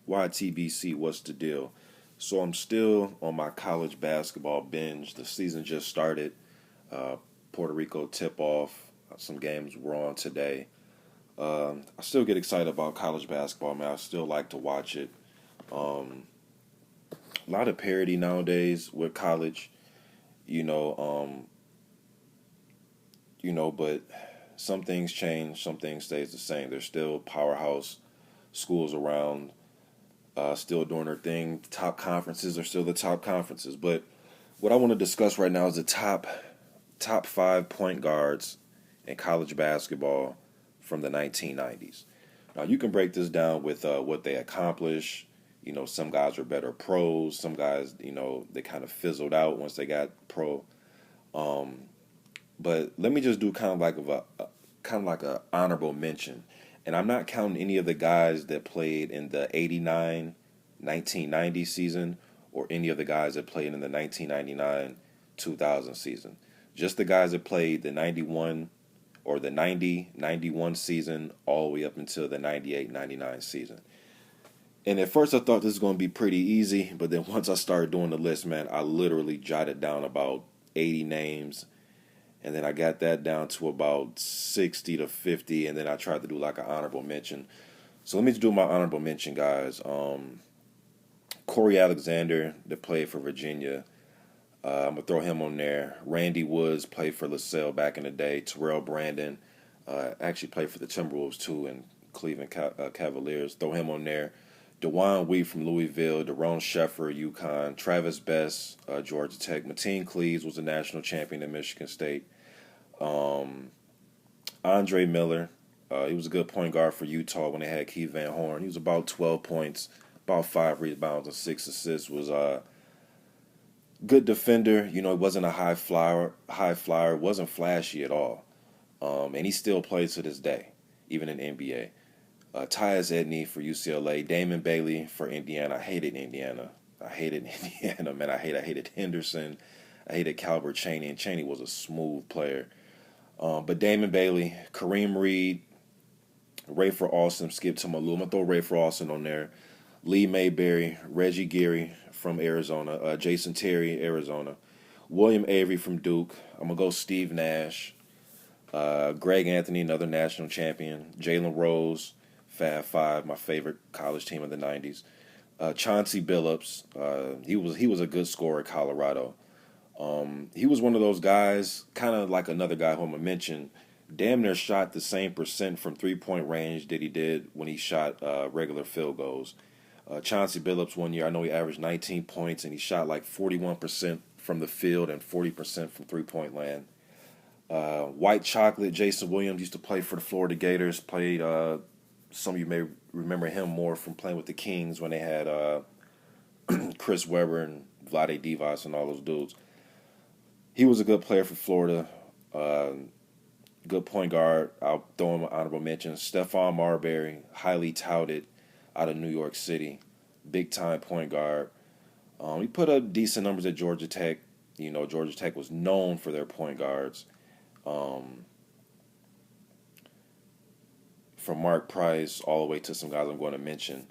YTBC, what's the deal? So I'm still on my college basketball binge. The season just started. Uh, Puerto Rico tip off. Some games were on today. I still get excited about college basketball, man. I still like to watch it. Um, a lot of parity nowadays with college, you know. But some things change, some things stays the same. There's still powerhouse schools around, still doing their thing. The top conferences are still the top conferences. But what I want to discuss right now is the top five point guards in college basketball from the 1990s. Now you can break this down with what they accomplished. Some guys are better pros. Some guys, they kind of fizzled out once they got pro. Um, but let me just do kind of like a honorable mention. And I'm not counting any of the guys that played in the 89 1990 season or any of the guys that played in the 1999 2000 season. Just the guys that played the 91 or the 90 91 season all the way up until the 98 99 season. And at first I thought this was going to be pretty easy, but then once I started doing the list, man, I literally jotted down about 80 names, and then I got that down to about 60 to 50, and then I tried to do like an honorable mention. So let me just do my honorable mention, guys. Corey Alexander, that played for Virginia. I'm going to throw him on there. Randy Woods played for LaSalle back in the day. Terrell Brandon actually played for the Timberwolves too, and Cleveland Cavaliers. Throw him on there. DeJuan Wheat from Louisville. Daron Sheffer, UConn. Travis Best, Georgia Tech. Mateen Cleaves was a national champion at Michigan State. Um, Andre Miller, he was a good point guard for Utah when they had Keith Van Horn. He was about 12 points, about 5 rebounds and 6 assists. Was a good defender. He wasn't a high flyer. Wasn't flashy at all. And he still plays to this day, even in the NBA. Tyus Edney for UCLA. Damon Bailey for Indiana. I hated Indiana. Man. I hated Henderson. I hated Calbert Chaney, and Chaney was a smooth player. But Damon Bailey, Kareem Reed, Rayford Austin, Skip to Malou. I'm going to throw Rayford Austin on there. Lee Mayberry, Reggie Geary from Arizona, Jason Terry, Arizona. William Avery from Duke. I'm going to go Steve Nash. Greg Anthony, another national champion. Jalen Rose, Fab Five, my favorite college team of the 90s. Chauncey Billups, he was a good scorer at Colorado. He was one of those guys, kind of like another guy who I'm going to mention, damn near shot the same percent from three-point range that he did when he shot regular field goals. Chauncey Billups one year, I know he averaged 19 points, and he shot like 41% from the field and 40% from three-point land. White Chocolate, Jason Williams used to play for the Florida Gators, played, some of you may remember him more from playing with the Kings when they had Chris Webber and Vlade Divac and all those dudes. He was a good player for Florida. Good point guard. I'll throw him an honorable mention. Stephon Marbury, highly touted out of New York City. Big time point guard. He put up decent numbers at Georgia Tech. Georgia Tech was known for their point guards. From Mark Price all the way to some guys I'm going to mention.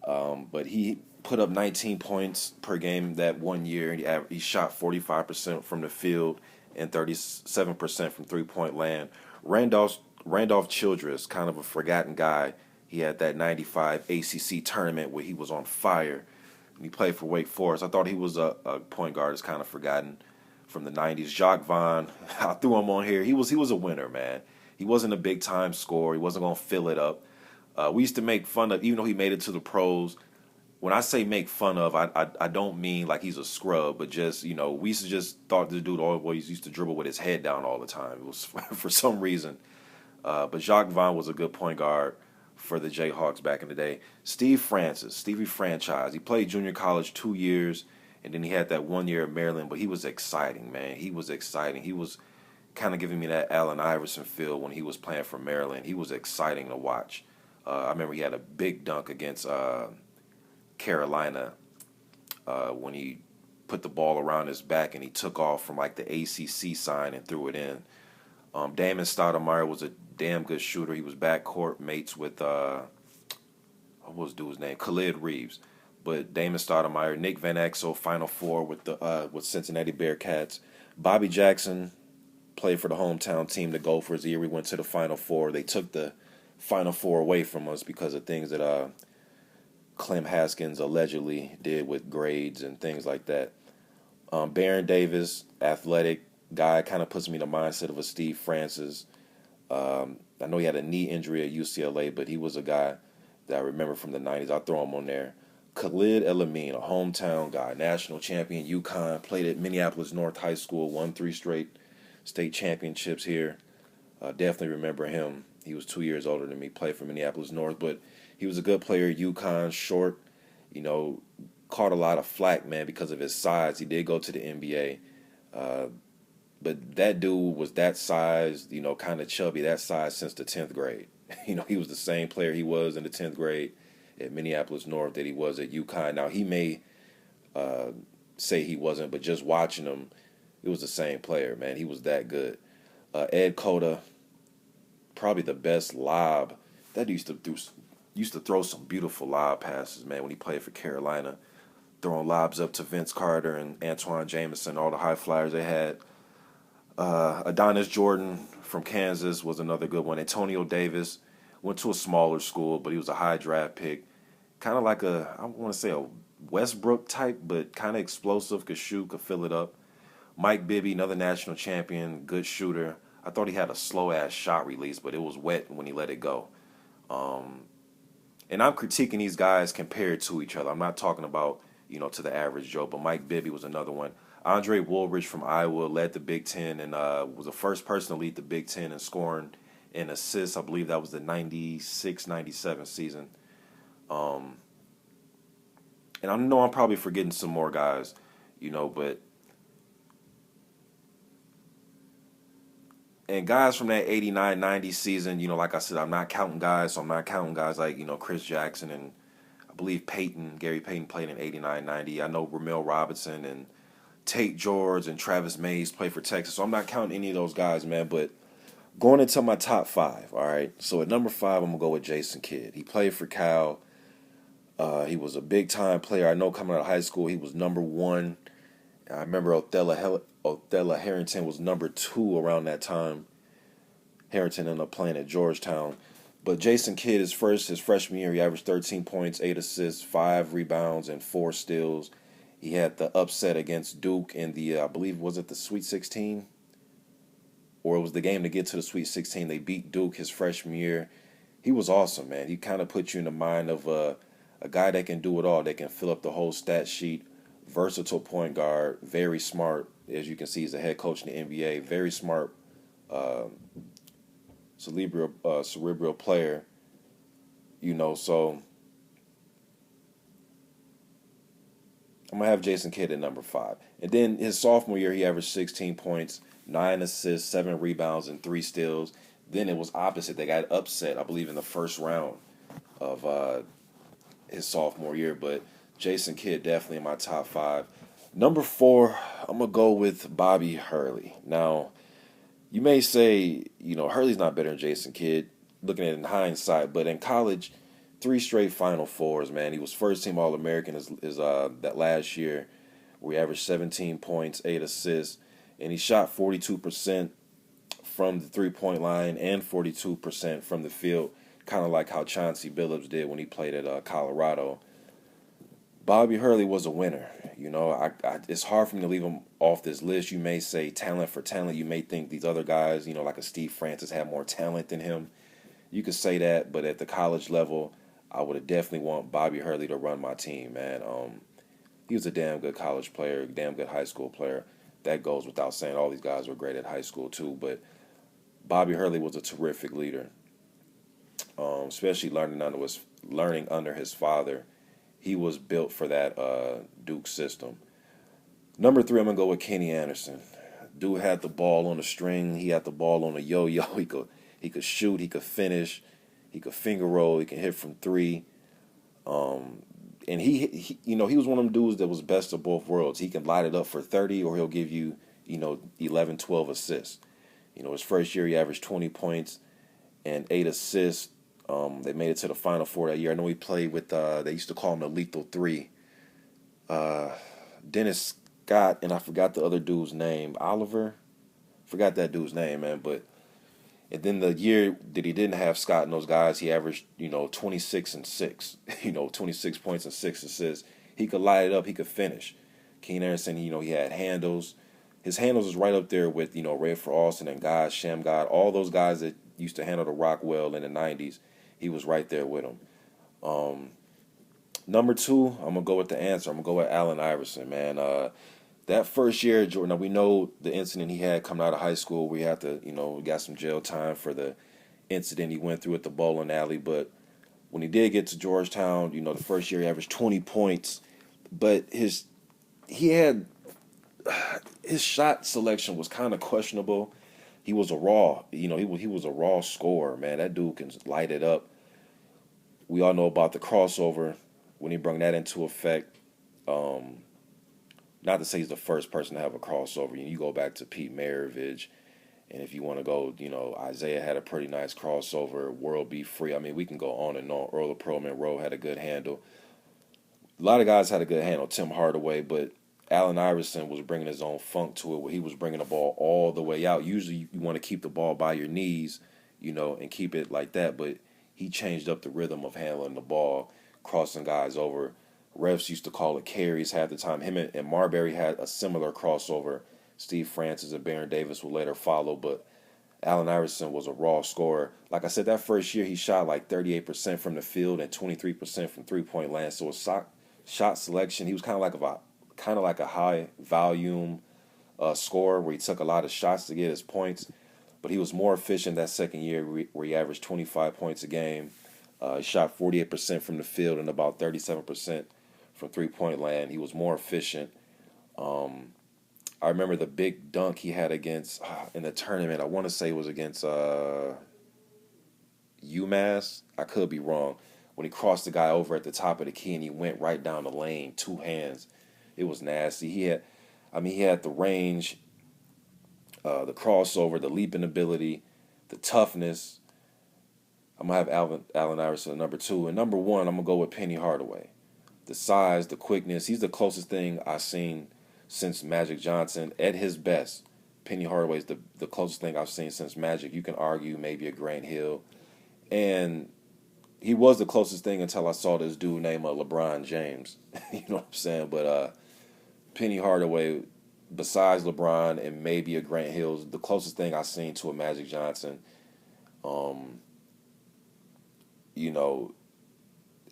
But he put up 19 points per game that one year. He shot 45% from the field and 37% from three-point land. Randolph Childress, kind of a forgotten guy. He had that 95 ACC tournament where he was on fire. And he played for Wake Forest. I thought he was a point guard that's kind of forgotten from the 90s. Jacques Vaughn, I threw him on here. He was a winner, man. He wasn't a big-time scorer. He wasn't going to fill it up. We used to make fun of, even though he made it to the pros, when I say make fun of, I don't mean like he's a scrub, but just, we used to just thought this dude always used to dribble with his head down all the time. It was for some reason. But Jacques Vaughn was a good point guard for the Jayhawks back in the day. Steve Francis, Stevie Franchise. He played junior college 2 years, and then he had that 1 year at Maryland, but he was exciting, man. He was exciting. He was kind of giving me that Allen Iverson feel when he was playing for Maryland. He was exciting to watch. I remember he had a big dunk against Carolina when he put the ball around his back and he took off from like the ACC sign and threw it in. Damon Stoudemire was a damn good shooter. He was backcourt mates with what was dude's name? Khalid Reeves. But Damon Stoudemire, Nick Van Exel, Final Four with Cincinnati Bearcats. Bobby Jackson played for the hometown team, the Gophers. The year we went to the Final Four, they took the Final Four away from us because of things that Clem Haskins allegedly did with grades and things like that. Baron Davis, athletic guy, kind of puts me in the mindset of a Steve Francis. I know he had a knee injury at UCLA, but he was a guy that I remember from the 90s. I'll throw him on there. Khalid El-Amin, a hometown guy, national champion, UConn, played at Minneapolis North High School, won 3 straight state championships here. Definitely remember him. He was 2 years older than me, played for Minneapolis North, but he was a good player. UConn, short, caught a lot of flack, man, because of his size. He did go to the NBA. But that dude was that size, kind of chubby, that size since the 10th grade. He was the same player he was in the 10th grade at Minneapolis North that he was at UConn. Now, he may say he wasn't, but just watching him, it was the same player, man. He was that good. Ed Cota, probably the best lob. That used to throw some beautiful lob passes, man, when he played for Carolina, throwing lobs up to Vince Carter and Antoine Jameson, all the high flyers they had. Adonis Jordan from Kansas was another good one. Antonio Davis went to a smaller school, but he was a high draft pick. Kind of like I want to say a Westbrook type, but kind of explosive, could shoot, could fill it up. Mike Bibby, another national champion, good shooter. I thought he had a slow-ass shot release, but it was wet when he let it go. And I'm critiquing these guys compared to each other. I'm not talking about, to the average Joe, but Mike Bibby was another one. Andre Woolridge from Iowa led the Big Ten and was the first person to lead the Big Ten in scoring and assists. I believe that was the 96-97 season. And I know I'm probably forgetting some more guys, but and guys from that 89-90 season, like I said, I'm not counting guys, so I'm not counting guys like, Chris Jackson and I believe Gary Payton played in 89-90. I know Ramel Robinson and Tate George and Travis Mays play for Texas, so I'm not counting any of those guys, man, but going into my top 5, all right? So at number 5, I'm going to go with Jason Kidd. He played for Cal. He was a big-time player. I know coming out of high school, he was number 1. I remember Othello Harrington was number 2 around that time. Harrington ended up playing at Georgetown. But Jason Kidd, his freshman year, he averaged 13 points, 8 assists, 5 rebounds, and 4 steals. He had the upset against Duke in the, I believe, was it the Sweet 16? Or it was the game to get to the Sweet 16. They beat Duke his freshman year. He was awesome, man. He kind of put you in the mind of a guy that can do it all. That can fill up the whole stat sheet. Versatile point guard. Very smart. As you can see, he's a head coach in the NBA. Very smart, cerebral player. So I'm going to have Jason Kidd at number 5. And then his sophomore year, he averaged 16 points, 9 assists, 7 rebounds, and 3 steals. Then it was opposite. They got upset, I believe, in the first round of his sophomore year. But Jason Kidd definitely in my top 5. Number 4, I'm going to go with Bobby Hurley. Now, you may say, Hurley's not better than Jason Kidd, looking at it in hindsight. But in college, 3 straight Final Fours, man. He was first-team All-American that last year, where he averaged 17 points, 8 assists, and he shot 42% from the three-point line and 42% from the field, kind of like how Chauncey Billups did when he played at Colorado. Bobby Hurley was a winner. It's hard for me to leave him off this list. You may say talent for talent. You may think these other guys, like a Steve Francis, have more talent than him. You could say that, but at the college level, I would have definitely want Bobby Hurley to run my team, man. He was a damn good college player, damn good high school player. That goes without saying. All these guys were great at high school too, but Bobby Hurley was a terrific leader, especially learning under his father. He was built for that Duke system. Number 3, I'm going to go with Kenny Anderson. Dude had the ball on a string. He had the ball on a yo-yo. He could shoot. He could finish. He could finger roll. He can hit from 3. And he was one of them dudes that was best of both worlds. He can light it up for 30, or he'll give you, 11, 12 assists. His first year he averaged 20 points and 8 assists. They made it to the Final Four that year. I know he played with, they used to call him the Lethal Three. Uh, Dennis Scott, and I forgot the other dude's name. Oliver? Forgot that dude's name, man. But and then the year that he didn't have Scott and those guys, he averaged, 26 and 6. 26 points and 6 assists. He could light it up. He could finish. Keen Anderson, he had handles. His handles was right up there with, Red for Austin and guys, Sham God, all those guys that used to handle the rock well in the 90s. He was right there with them. Number 2, I'm going to go with the answer. I'm going to go with Allen Iverson, man. That first year, Jordan, now we know the incident he had coming out of high school where he had to, got some jail time for the incident he went through at the bowling alley. But when he did get to Georgetown, the first year he averaged 20 points. But his shot selection was kind of questionable. He was a raw, he was a raw scorer, man. That dude can light it up. We all know about the crossover when he brought that into effect. Not to say he's the first person to have a crossover. You go back to Pete Maravich, and if you want to go, Isaiah had a pretty nice crossover. World Be Free. I mean, we can go on and on. Earl of Pearl Monroe had a good handle. A lot of guys had a good handle. Tim Hardaway, but Allen Iverson was bringing his own funk to it, where he was bringing the ball all the way out. Usually, you want to keep the ball by your knees, and keep it like that. But he changed up the rhythm of handling the ball, crossing guys over. Refs used to call it carries half the time. Him and Marbury had a similar crossover. Steve Francis and Baron Davis would later follow, but Allen Iverson was a raw scorer. Like I said, that first year he shot like 38% from the field and 23% from three-point land. So his shot selection, he was kind of like a high volume scorer where he took a lot of shots to get his points. But he was more efficient that second year where he averaged 25 points a game. He shot 48% from the field and about 37% from three-point land. He was more efficient. I remember the big dunk he had against, in the tournament, I want to say it was against UMass. I could be wrong. When he crossed the guy over at the top of the key and he went right down the lane, 2 hands. It was nasty. He had the range, the crossover, the leaping ability, the toughness. I'm going to have Allen Iverson at number 2. And number 1, I'm going to go with Penny Hardaway. The size, the quickness. He's the closest thing I've seen since Magic Johnson at his best. Penny Hardaway is the closest thing I've seen since Magic. You can argue maybe a Grant Hill. And he was the closest thing until I saw this dude named LeBron James. You know what I'm saying? But Penny Hardaway, besides LeBron and maybe a Grant Hill, is the closest thing I've seen to a Magic Johnson.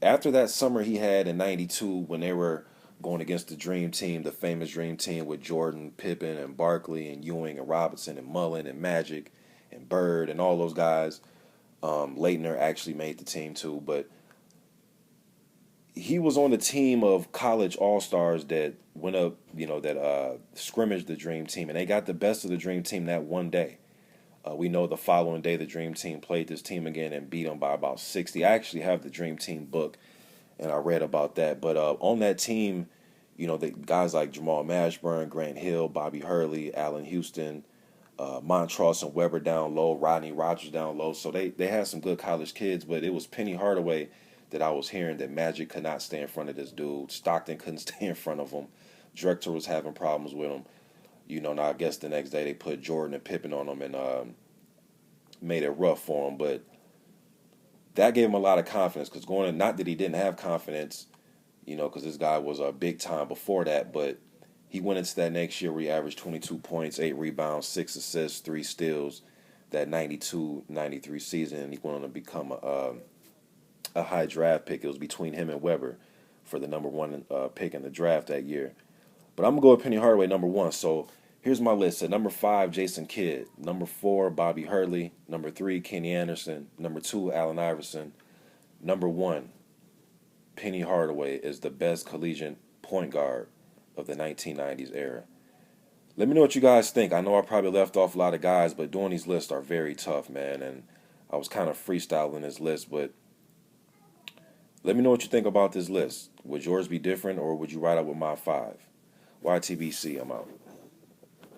After that summer he had in 92 when they were going against the Dream Team, the famous Dream Team with Jordan, Pippen, and Barkley, and Ewing, and Robinson, and Mullen, and Magic, and Bird, and all those guys. Leitner actually made the team too, but he was on the team of college all-stars that went up, that scrimmaged the Dream Team, and they got the best of the Dream Team that one day. We know the following day the Dream Team played this team again and beat them by about 60. I actually have the Dream Team book, and I read about that. But on that team, the guys like Jamal Mashburn, Grant Hill, Bobby Hurley, Allen Houston, Montross and Weber down low, Rodney Rogers down low. So they had some good college kids, but it was Penny Hardaway that I was hearing that Magic could not stay in front of this dude. Stockton couldn't stay in front of him. Director was having problems with him. Now I guess the next day they put Jordan and Pippen on him and made it rough for him. But that gave him a lot of confidence because not that he didn't have confidence, because this guy was a big time before that, but he went into that next year where he averaged 22 points, 8 rebounds, 6 assists, 3 steals, that 92-93 season, and he went on to become a high draft pick. It was between him and Weber for the number 1 pick in the draft that year. But I'm going to go with Penny Hardaway, number 1. So here's my list. At number 5, Jason Kidd. Number 4, Bobby Hurley. Number 3, Kenny Anderson. Number 2, Allen Iverson. Number 1, Penny Hardaway is the best collegiate point guard of the 1990s era. Let me know what you guys think. I know I probably left off a lot of guys, but doing these lists are very tough, man. And I was kind of freestyling this list, but let me know what you think about this list. Would yours be different, or would you ride out with my 5? YTBC, I'm out.